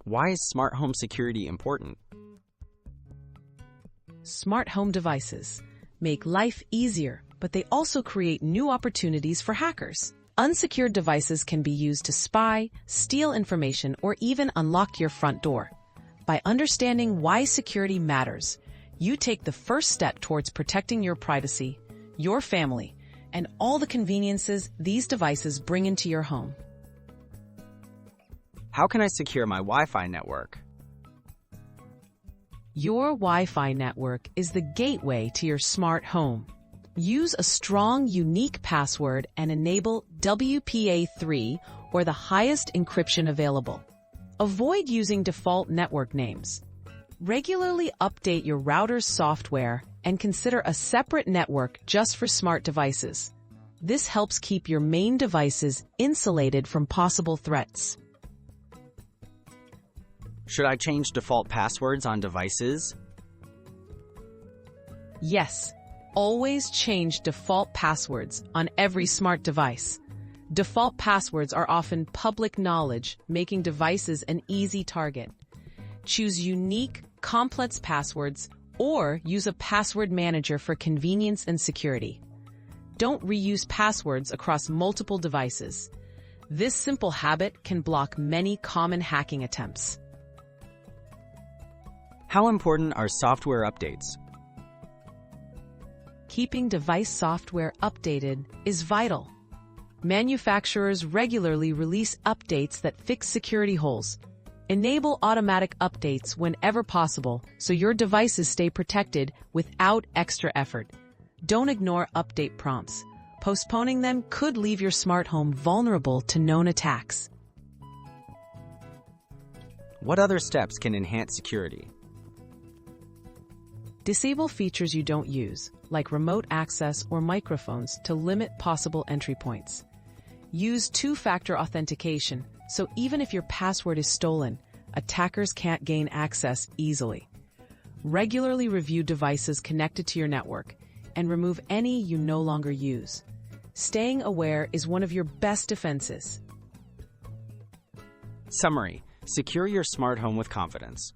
Why is smart home security important? Smart home devices make life easier, but they also create new opportunities for hackers. Unsecured devices can be used to spy, steal information, or even unlock your front door. By understanding why security matters, you take the first step towards protecting your privacy, your family, and all the conveniences these devices bring into your home. How can I secure my Wi-Fi network? Your Wi-Fi network is the gateway to your smart home. Use a strong, unique password and enable WPA3 or the highest encryption available. Avoid using default network names. Regularly update your router's software and consider a separate network just for smart devices. This helps keep your main devices insulated from possible threats. Should I change default passwords on devices? Yes, always change default passwords on every smart device. Default passwords are often public knowledge, making devices an easy target. Choose unique, complex passwords or use a password manager for convenience and security. Don't reuse passwords across multiple devices. This simple habit can block many common hacking attempts. How important are software updates? Keeping device software updated is vital. Manufacturers regularly release updates that fix security holes. Enable automatic updates whenever possible so your devices stay protected without extra effort. Don't ignore update prompts. Postponing them could leave your smart home vulnerable to known attacks. What other steps can enhance security? Disable features you don't use, like remote access or microphones, to limit possible entry points. Use two-factor authentication, so even if your password is stolen, attackers can't gain access easily. Regularly review devices connected to your network and remove any you no longer use. Staying aware is one of your best defenses. Summary: secure your smart home with confidence.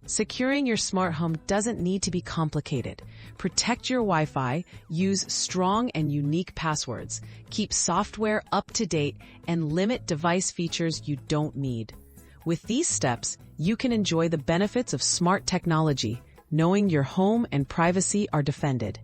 Securing your smart home doesn't need to be complicated. Protect your Wi-Fi, use strong and unique passwords, keep software up to date, and limit device features you don't need. With these steps, you can enjoy the benefits of smart technology, knowing your home and privacy are defended.